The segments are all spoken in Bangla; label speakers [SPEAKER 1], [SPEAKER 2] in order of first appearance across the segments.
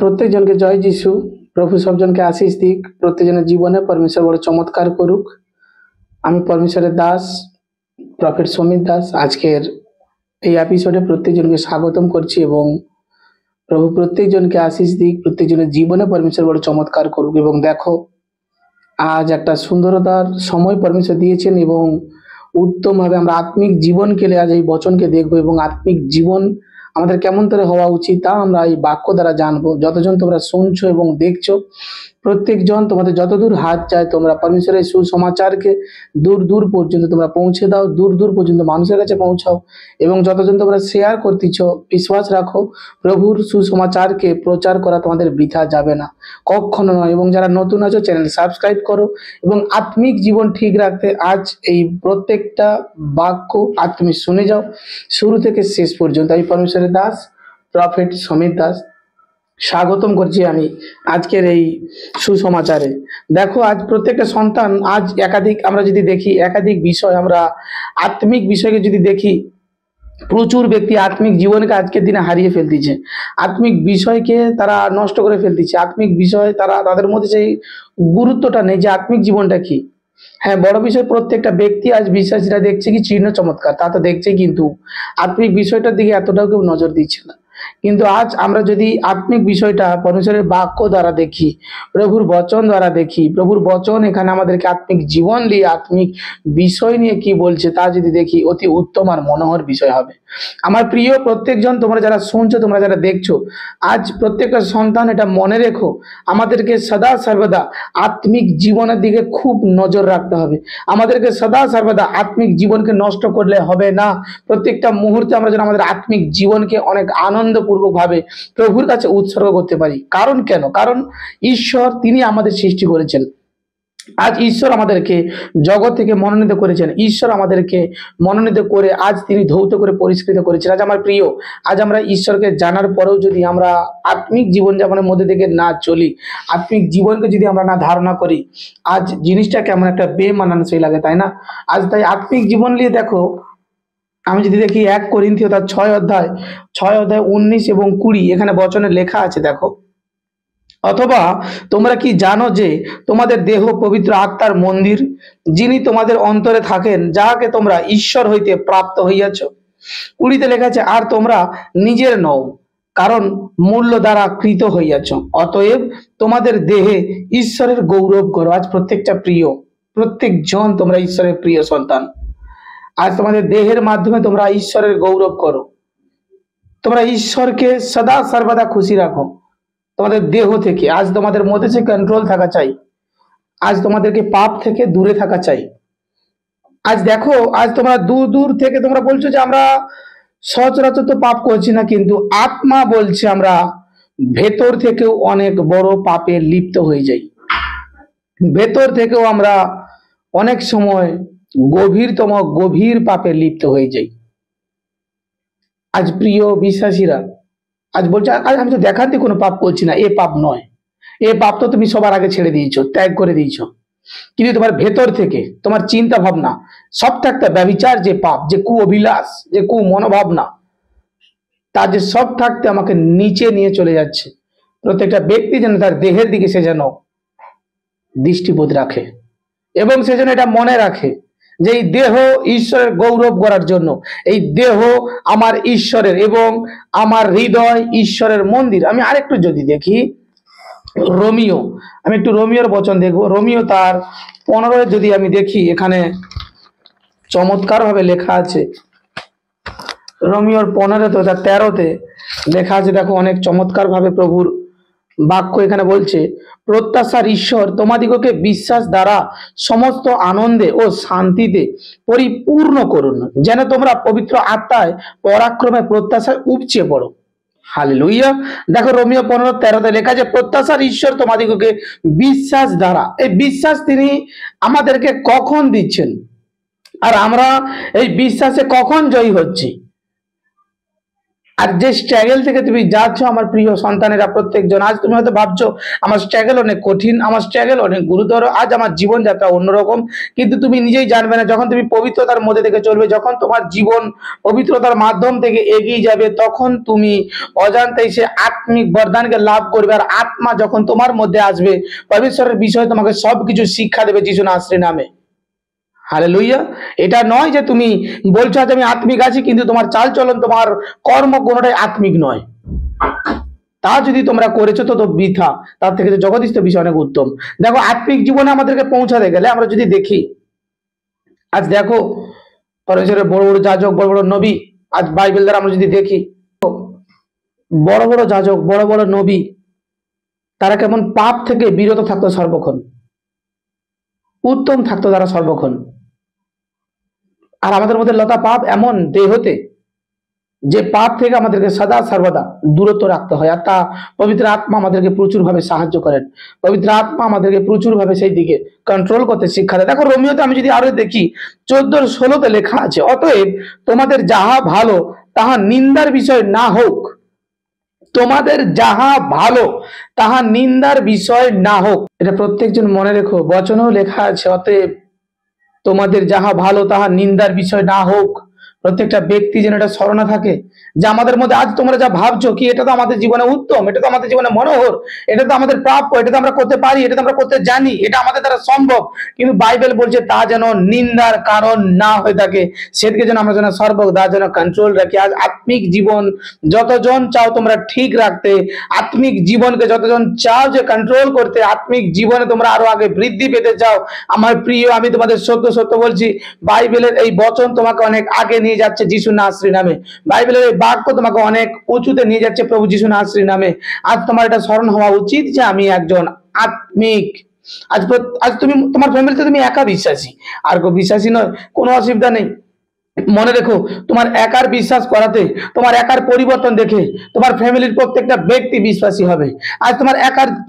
[SPEAKER 1] প্রত্যেকজনকে জয় যিশু। প্রভু সবজনকে আশিস দিক, প্রত্যেকজনের জীবনে পরমেশ্বর বড় চমৎকার করুক। আমি পরমেশ্বরের দাস প্রফেট সমীর দাস আজকের এই এপিসোডে প্রত্যেকজনকে স্বাগতম করছি এবং প্রভু প্রত্যেকজনকে আশিস দিক, প্রত্যেকজনের জীবনে পরমেশ্বর বড় চমৎকার করুক। এবং দেখো, আজ একটা সুন্দরতার সময় পরমেশ্বর দিয়েছেন এবং উত্তমভাবে আমরা আত্মিক জীবনকে আজ এই বচনকে দেখবো এবং আত্মিক জীবন আমাদের কেমন করে হওয়া উচিত তা আমরা এই বাক্য দ্বারা জানবো। যতজন তোমরা শুনছো এবং দেখছো, প্রত্যেকজন তোমাদের যতদূর হাত চায় তোমরা পরমেশ্বরের সুসমাচারকে দূর দূর পর্যন্ত তোমরা পৌঁছে দাও, দূর দূর পর্যন্ত মানুষের কাছে পৌঁছাও। এবং যতজন তোমরা শেয়ার করতেছ, বিশ্বাস রাখো প্রভুর সুসমাচারকে প্রচার করা তোমাদের বৃথা যাবে না, কখনো নয়। এবং যারা নতুন আছো চ্যানেল সাবস্ক্রাইব করো এবং আত্মিক জীবন ঠিক রাখতে আজ এই প্রত্যেকটা বাক্য আজ তুমি শুনে যাও শুরু থেকে শেষ পর্যন্ত। আমি পরমেশ্বরের দাস প্রফেট সমীর দাস স্বাগতম করছি আমি আজকের এই সুসমাচারে। দেখো, আজ প্রত্যেকটা সন্তান আজ আমরা যদি দেখি একাধিক বিষয়, আমরা আত্মিক বিষয়কে যদি দেখি, প্রচুর ব্যক্তি আত্মিক জীবনকে আজকের দিনে হারিয়ে ফেলতেছে, আত্মিক বিষয়কে তারা নষ্ট করে ফেলতেছে। আত্মিক বিষয় তাদের মধ্যে সেই গুরুত্বটা নেই যে আত্মিক জীবনটা কি। হ্যাঁ, বড় বিষয় প্রত্যেকটা ব্যক্তি আজ বিশ্বাসীরা দেখছে কি চিহ্ন চমৎকার, তা তো দেখছে, কিন্তু আত্মিক বিষয়টার দিকে এতটাও কেউ নজর দিচ্ছে না। কিন্তু আজ আমরা যদি আত্মিক বিষয়টা পরমেশ্বরের বাক্য দ্বারা দেখি, প্রভুর বচন দ্বারা দেখি, প্রভুর বচন এখানে আমাদেরকে আত্মিক জীবন নিয়ে আত্মিক বিষয় নিয়ে কি বলছে তা যদি দেখি, অতি উত্তম আর মনোহর বিষয় হবে। আমার প্রিয় প্রত্যেকজন, তোমরা যারা শুনছো, তোমরা যারা দেখছো, আজ প্রত্যেকটা সন্তান এটা মনে রেখো, আমাদেরকে সদা সর্বদা আত্মিক জীবনের দিকে খুব নজর রাখতে হবে। আমাদেরকে সদা সর্বদা আত্মিক জীবনকে নষ্ট করলে হবে না। প্রত্যেকটা মুহূর্তে আমরা যেন আমাদের আত্মিক জীবনকে অনেক আনন্দপূর্বক ভাবে প্রভুর কাছে উৎসর্গ করতে পারি। কারণ কেন? কারণ ঈশ্বর তিনি আমাদের সৃষ্টি করেছেন। আজ ঈশ্বর আমাদেরকে জগৎ থেকে মনোনীত করেছেন, ঈশ্বর আমাদেরকে মনোনীত করে আজ তিনি ধৌত করে পরিষ্কৃত করেছেন। আজ আমার প্রিয়, আজ আমরা ঈশ্বরকে জানার পরেও যদি আমরা আত্মিক জীবনযাপনের মধ্যে থেকে না চলি, আত্মিক জীবনকে যদি আমরা না ধারণা করি, আজ জিনিসটা কেমন একটা বেমানানসই লাগে, তাই না? আজ তাই আত্মিক জীবন নিয়ে দেখো, আমি যদি দেখি 1 করিন্থীয় তার 6 অধ্যায় 19 এবং 20 এখানে বচনে লেখা আছে, দেখো, অথবা তোমরা কি জানো যে তোমাদের দেহ পবিত্র আত্মার মন্দির, যিনি তোমাদের অন্তরে থাকেন, যাহাকে তোমরা ঈশ্বর হইতে প্রাপ্ত হইয়াছ। 20 লেখা আছে, আর তোমরা নিজের নও, কারণ মূল্য দ্বারা কৃত হইয়াছ, অতএব তোমাদের দেহে ঈশ্বরের গৌরব করো। আজ প্রত্যেকটা প্রিয়, প্রত্যেকজন তোমরা ঈশ্বরের প্রিয় সন্তান। আজ তোমাদের দেহের মাধ্যমে তোমরা ঈশ্বরের গৌরব করো, তোমরা ঈশ্বরকে সদা সর্বদা খুশি রাখো তোমাদের দেহ থেকে। আজ তোমাদের মধ্যে সে কন্ট্রোল থাকা চাই, আজ তোমাদেরকে পাপ থেকে দূরে থাকা চাই। আজ দেখো, আজ তোমরা দূর দূর থেকে তোমরা বলছো যে আমরা সচরাচর তো পাপ করছি না, কিন্তু আত্মা বলছে আমরা ভেতর থেকেও অনেক বড় পাপে লিপ্ত হয়ে যাই। ভেতর থেকেও আমরা অনেক সময় গভীরতম গভীর পাপে লিপ্ত হয়ে যাই। আজ প্রিয় বিশ্বাসীরা আজ বলছে, আজ আমি তো দেখাতে কোনো পাপ করছি না, এ পাপ নয়, এ পাপ তো তুমি সবার আগে ছেড়ে দিয়েছো, ত্যাগ করে দিয়েছো। কিন্তু তোমার ভেতর থেকে তোমার চিন্তা ভাবনা সব থাকতে, ব্যভিচার যে পাপ, যে কু অভিলাষ, যে কু মনোভাবনা, তা যে সব থাকতে আমাকে নিচে নিয়ে চলে যাচ্ছে। প্রত্যেকটা ব্যক্তি যেন তার দেহের দিকে সে যেন দৃষ্টিবোধ রাখে এবং সে যেন এটা মনে রাখে যে এই দেহ ঈশ্বরের গৌরব করার জন্য, এই দেহ আমার ঈশ্বরের এবং আমার হৃদয় ঈশ্বরের মন্দির। আমি আরেকটু যদি দেখি রোমিও, আমি একটু রোমিওর বচন দেখবো। রোমিও তার 15 যদি আমি দেখি, এখানে চমৎকার ভাবে লেখা আছে। রোমিওর 15 তো তার 13-তে লেখা আছে, দেখো, অনেক চমৎকার ভাবে প্রভুর বাক্য এখানে বলছে, প্রত্যাশার ঈশ্বর তোমাদিগকে বিশ্বাস দ্বারা সমস্ত আনন্দে ও শান্তিতে পরিপূর্ণ করুন, যেন তোমরা পবিত্র আত্মায় পরাক্রমে প্রত্যাশায় উপচে পড়ো। হালেলুয়া। দেখো, রোমিও 15:13-তে লেখা আছে, প্রত্যাশার ঈশ্বর তোমাদিগকে বিশ্বাস দ্বারা। এই বিশ্বাস তিনি আমাদেরকে কখন দিচ্ছেন, আর আমরা এই বিশ্বাসে কখন জয়ী হচ্ছি? আর যে স্ট্রাগল থেকে তুমি যাচ্ছ আমার প্রিয় সন্তানেরা প্রত্যেকজন, আজ তুমি হয়তো ভাবছো আমার স্ট্রাগল অনেক কঠিন, আমার স্ট্রাগল অনেক গুরুতর, আজ আমার জীবনযাত্রা অন্যরকম, কিন্তু তুমি নিজেই জানবে না। যখন তুমি পবিত্রতার মধ্যে থেকে চলবে, যখন তোমার জীবন পবিত্রতার মাধ্যম থেকে এগিয়ে যাবে, তখন তুমি অজান্তেই সে আত্মিক বরদানকে লাভ করবে। আর আত্মা যখন তোমার মধ্যে আসবে, পরমেশ্বরের বিষয়ে তোমাকে সবকিছু শিক্ষা দেবে যিশু নাসরি নামে। হালেলুইয়া। এটা নয় যে তুমি বলছো আজ আমি আত্মিক আছি, কিন্তু তোমার চালচলন, তোমার কর্ম কোনোটাই আত্মিক নয়। তা যদি তোমরা করেছো তো বৃথা, তার থেকে তো জগদীশ বিষয় অনেক উত্তম। দেখো, আত্মিক জীবনে আমাদেরকে পৌঁছাতে গেলে আমরা যদি দেখি, আজ দেখো পরমেশ্বরের বড় বড় যাজক, বড় বড় নবী, আজ বাইবেল দ্বারা আমরা যদি দেখি, বড় বড় যাজক, বড় বড় নবী, তারা কেমন পাপ থেকে বিরত থাকতো সর্বক্ষণ, উত্তম থাকতো তারা সর্বক্ষণ। আর আমাদের মধ্যে লতা পাপ এমন দেহতে, যে পাপ থেকে আমাদেরকে সদা সর্বদা দূরত্ব রাখতে হয়। আর তা পবিত্র আত্মা আমাদেরকে প্রচুর ভাবে সাহায্য করেন। পবিত্র আত্মা আমাদেরকে প্রচুর ভাবে সেই দিকে কন্ট্রোল করতে শিক্ষা দেয়। দেখো, রোমিওতে আমি যদি আরো দেখি 14:16 লেখা আছে, অতএব তোমাদের যাহা ভালো তাহা নিন্দার বিষয় না হোক, তোমাদের যাহা ভালো তাহা নিন্দার বিষয় না হোক। এটা প্রত্যেকজন মনে রেখো, বচনেও লেখা আছে, অতএব তোমাদের যাহা ভালো তাহা নিন্দার বিষয় না হোক। প্রত্যেকটা ব্যক্তি যেন এটা স্মরণে থাকে যে আমাদের মধ্যে আজ তোমরা যা ভাবছো কি এটা তো আমাদের জীবনে উত্তম, এটা তো আমাদের জীবনে মনোহর, এটা তো আমাদের প্রাপ্য, এটা তো আমরা করতে পারি, এটা তো আমরা করতে জানি, এটা আমাদের দ্বারা সম্ভব, কিন্তু বাইবেল বলছে তা যেন নিন্দার কারণ না হয়ে থাকে। সেদিকে যেন আমরা যেন সর্বদা যেন কন্ট্রোল রাখি। আজ আত্মিক জীবন যতজন চাও তোমরা ঠিক রাখতে, আত্মিক জীবনকে যতজন চাও যে কন্ট্রোল করতে, আত্মিক জীবনে তোমরা আরো আগে বৃদ্ধি পেতে চাও, আমার প্রিয়, আমি তোমাদের সত্য সত্য বলছি, বাইবেলের এই বচন তোমাকে অনেক আগে নিয়ে যাচ্ছে যিশু নাসরি নামে। বাইবেলের এই বাক্য তোমাকে অনেক উঁচুতে নিয়ে যাচ্ছে প্রভু যিশু নাসরি নামে। আজ তোমার এটা স্মরণ হওয়া উচিত যে আমি একজন আত্মিক। আজ আজ তুমি তোমার ফ্যামিলিতে তুমি একা বিশ্বাসী, আর কেউ বিশ্বাসী নয়, কোনো অসুবিধা নেই। মনে রেখো, তোমার একার বিশ্বাস করাতে, তোমার একার পরিবর্তন দেখে তোমার ফ্যামিলির প্রত্যেকটা ব্যক্তি বিশ্বাসী হবে। আজ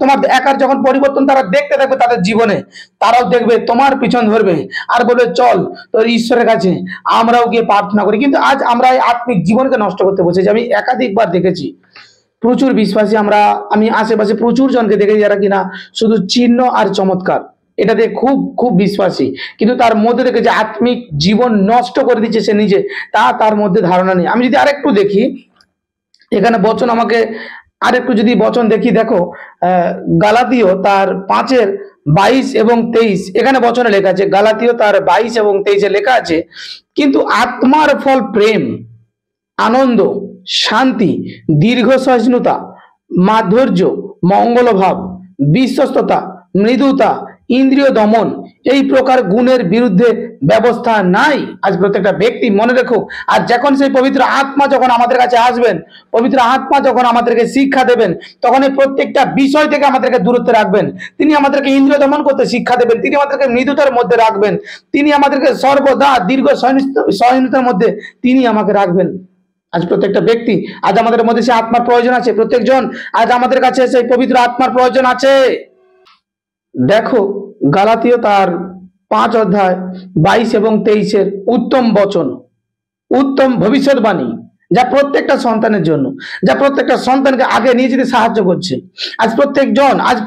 [SPEAKER 1] তোমার একার যখন পরিবর্তন তারা দেখতে থাকবে তাদের জীবনে, তারাও দেখবে, তোমার পিছন ধরবে আর বলবে চল তোর ঈশ্বরের কাছে আমরাও গিয়ে প্রার্থনা করি। কিন্তু আজ আমরা এই আত্মিক জীবনকে নষ্ট করতে বসেছি। আমি একাধিকবার দেখেছি প্রচুর বিশ্বাসী, আমি আশেপাশে প্রচুর জনকে দেখেছি যারা কিনা শুধু চিহ্ন আর চমৎকার এটাতে খুব খুব বিশ্বাসী, কিন্তু তার মধ্যে থেকে যে আত্মিক জীবন নষ্ট করে দিচ্ছে সে নিজে, তার মধ্যে ধারণা নেই। আমি যদি আরেকটু দেখি এখানে বচন, আমাকে আরেকটু যদি বচন দেখি, দেখো গালাতীয় তার 5:22 এখানে বচনে লেখা আছে, গালাতীয় তার 22 এবং 23 লেখা আছে, কিন্তু আত্মার ফল প্রেম, আনন্দ, শান্তি, দীর্ঘ সহিষ্ণুতা, মাধুর্য, মঙ্গলভাব, বিশ্বস্ততা, মৃদুতা, ইন্দ্রিয় দমন, এই প্রকার গুণের বিরুদ্ধে ব্যবস্থা নাই। আজ প্রত্যেকটা ব্যক্তি মনে রেখো, আর যখন সেই পবিত্র আত্মা যখন আমাদের কাছে আসবেন, পবিত্র আত্মা যখন আমাদেরকে শিক্ষা দেবেন, তখন এই প্রত্যেকটা বিষয় থেকে আমাদেরকে দূরত্বে রাখবেন। তিনি আমাদেরকে ইন্দ্রিয় দমন করতে শিক্ষা দেবেন, তিনি আমাদেরকে মৃদুতার মধ্যে রাখবেন, তিনি আমাদেরকে সর্বদা দীর্ঘ সহিষ্ণুতার মধ্যে তিনি আমাকে রাখবেন। আজ প্রত্যেকটা ব্যক্তি, আজ আমাদের মধ্যে সে আত্মার প্রয়োজন আছে। প্রত্যেকজন আজ আমাদের কাছে সেই পবিত্র আত্মার প্রয়োজন আছে। দেখো, গালাতীয় তার 5:22 এবং 23 উত্তম বচন, উত্তম ভবিষ্যৎবাণী, যা প্রত্যেকটা সন্তানের জন্য, যা প্রত্যেকটা সন্তানকে আগে নিয়ে যেতে সাহায্য করছে। আজ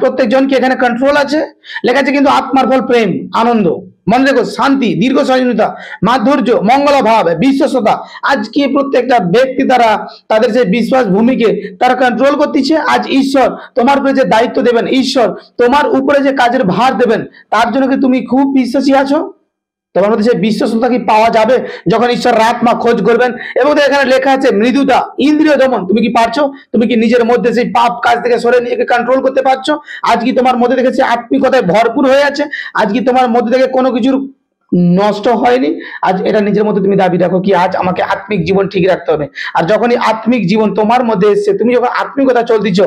[SPEAKER 1] প্রত্যেকজন কি এখানে কন্ট্রোল আছে? লেখা আছে কিন্তু আত্মার ফল প্রেম, আনন্দ, মনে রেখো, শান্তি, দীর্ঘ সহিষ্ণুতা, মাধুর্য, মঙ্গলভাব, বিশ্বস্ততা। আজ কি প্রত্যেকটা ব্যক্তি তারা তাদের যে বিশ্বাস ভূমিকে তারা কন্ট্রোল করতেছে। আজ ঈশ্বর তোমার উপরে যে দায়িত্ব দেবেন, ঈশ্বর তোমার উপরে যে কাজের ভার দেবেন, তার জন্য কি তুমি খুব বিশ্বাসী আছো? তোমার মধ্যে সেই বিশ্বস্ততা কি পাওয়া যাবে যখন ঈশ্বর আত্মা খোঁজ করবেন? এবং এখানে লেখা আছে মৃদুতা, ইন্দ্রিয় দমন। তুমি কি পারছো? তুমি কি নিজের মধ্যে সেই পাপ কাজ থেকে সরে নিজেকে কন্ট্রোল করতে পারছো? আজ কি তোমার মধ্যে দেখেছি আত্মিকতায় ভরপুর হয়ে আছে? আজ কি তোমার মধ্যে থেকে কোনো কিছুর নষ্ট হয়নি? আজ এটা নিজের মধ্যে তুমি দাবি রাখো কি আজ আমাকে আত্মিক জীবন ঠিক রাখতে হবে। আর যখনই আত্মিক জীবন তোমার মধ্যে এসছে, তুমি যখন আত্মিকতা চলতেছ,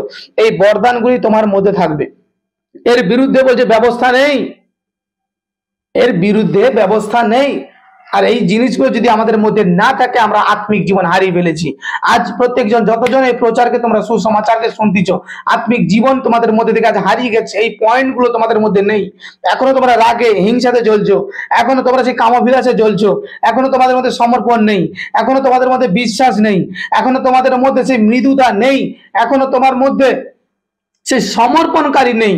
[SPEAKER 1] এই বরদানগুলি তোমার মধ্যে থাকবে। এর বিরুদ্ধে বলছে ব্যবস্থা নেই, এর বিরুদ্ধে ব্যবস্থা নেই।
[SPEAKER 2] আর এই জিনিসগুলো যদি আমাদের মধ্যে না থাকে আমরা আত্মিক জীবন হারিয়ে ফেলেছি। আজ প্রত্যেকজন যতজন এই প্রচারকে তোমরা সুসমাচারকে শুনতেছ, আত্মিক জীবন তোমাদের মধ্যে থেকে আজ হারিয়ে গেছে। এই পয়েন্টগুলো তোমাদের মধ্যে নেই। এখনো তোমরা রাগে হিংসাতে জ্বলছো, এখনো তোমরা সেই কামবিলাসে জ্বলছো, এখনো তোমাদের মধ্যে সমর্পণ নেই, এখনো তোমাদের মধ্যে বিশ্বাস নেই, এখনো তোমাদের মধ্যে সেই মৃদুতা নেই, এখনো তোমার মধ্যে সেই সমর্পণকারী নেই।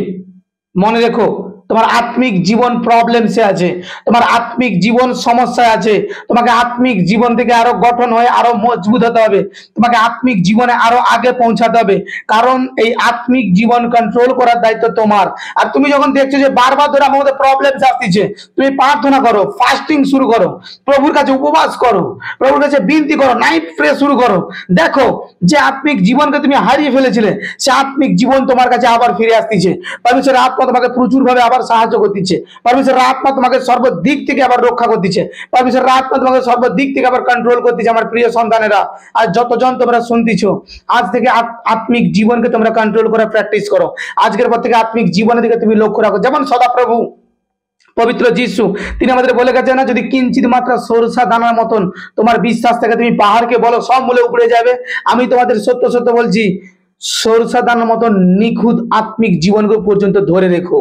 [SPEAKER 2] মনে রেখো, তোমার আত্মিক জীবন প্রবলেমসে আছে, তোমার আত্মিক জীবন সমস্যায় আছে। তোমাকে আত্মিক জীবন থেকে আরো গঠন হয়ে আরো মজবুত হতে হবে, তোমাকে আত্মিক জীবনে আরো আগে পৌঁছাতে হবে। কারণ এই আত্মিক জীবন কন্ট্রোল করার দায়িত্ব তোমার। আর তুমি যখন দেখছো যে বারবার ধরে আমার মধ্যে প্রবলেম আসছে, তুমি প্রার্থনা করো, ফাস্টিং শুরু করো, প্রভুর কাছে উপবাস করো, প্রভুর কাছে বিনতি করো, নাইট প্রে শুরু করো। দেখো যে আত্মিক জীবনকে তুমি হারিয়ে ফেলেছিলে, সে আত্মিক জীবন তোমার কাছে আবার ফিরে আসতেছে। পরমেশ্বরের আত্মা তোমাকে প্রচুর ভাবে আবার সাহায্য করতেছে। পরমেশ্বরের আত্মা তোমাকে সর্বদিক থেকে আবার রক্ষা করতেছে। পরমেশ্বরের আত্মা তোমাকে সর্বদিক থেকে আবার কন্ট্রোল করতেছে। আমার প্রিয় সন্তানেরা, আর যতজন তোমরা শুনতেছো, আজ থেকে আত্মিক জীবনকে তোমরা কন্ট্রোল করে প্র্যাকটিস করো। আজকের পর থেকে আত্মিক জীবনের দিকে তুমি লক্ষ্য রাখো। যেমন সদাপ্রভু পবিত্র যিশু, তিনি আমাদের বলে গেছেন না, যদি কিঞ্চিত মাত্রা সরষা দানার মতন তোমার বিশ্বাস থেকে তুমি পাহাড়কে বলো সব মূলে উপড়ে যাবে। আমি তোমাদের সত্য সত্য বলছি, সরষা দানার মতন নিখুঁত আত্মিক জীবনকে পর্যন্ত ধরে রেখো,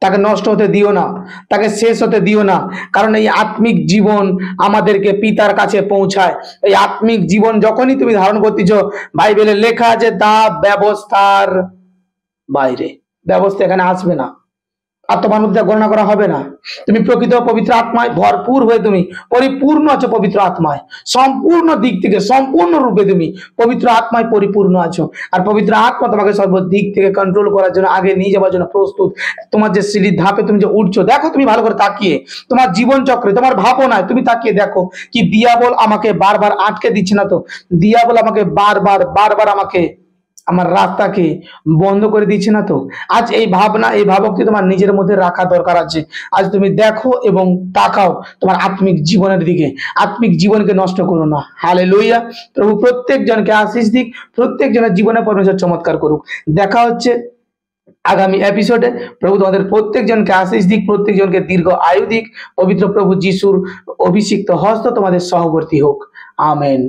[SPEAKER 2] তাকে নষ্ট হতে দিও না, তাকে শেষ হতে দিও না। কারণ এই আত্মিক জীবন আমাদেরকে পিতার কাছে পৌঁছায়। এই আত্মিক জীবন যখনই তুমি ধারণ করতেছ, বাইবেলে লেখা আছে তা ব্যবস্থার বাইরে, ব্যবস্থা এখানে আসবে না, আর তোমার মধ্যে গণনা করা হবে না। তুমি প্রকৃত পবিত্র আত্মায় ভরপুর হয়ে তুমি পরিপূর্ণ আছো। পবিত্র আত্মায় সম্পূর্ণ দিক থেকে সম্পূর্ণ রূপে তুমি পবিত্র আত্মায় পরিপূর্ণ আছো। আর পবিত্র আত্মা তোমাকে সর্বদিক থেকে কন্ট্রোল করার জন্য, আগে নিয়ে যাওয়ার জন্য প্রস্তুত। তোমার যে সিঁড়ির ধাপে তুমি যে উঠছো, দেখো তুমি ভালো করে তাকিয়ে, তোমার জীবন চক্রে, তোমার ভাবনায় তুমি তাকিয়ে দেখো কি দিয়াবল আমাকে বারবার আটকে দিচ্ছে না তো? দিয়াবল আমাকে বারবার বারবার আমাকে আমার রাস্তাকে বন্ধ করে দিচ্ছে না তো? আজ এই ভাবনা, এই ভাবকটি তোমার নিজের মধ্যে রাখা দরকার আছে। আজ তুমি দেখো এবং তাকাও তোমার আত্মিক জীবনের দিকে। আত্মিক জীবনকে নষ্ট করো না। হালেলুয়া। প্রভু প্রত্যেকজনকে আশীষ দিক, প্রত্যেকজনের জীবনে পরমেশ্বর চমৎকার করুক। দেখা হচ্ছে আগামী এপিসোডে। প্রভু তোমাদের প্রত্যেকজনকে আশীষ দিক, প্রত্যেকজনকে দীর্ঘ আয়ু দিক। পবিত্র প্রভু যিশুর অভিষিক্ত হস্ত তোমাদের সহবর্তী হোক। আমেন।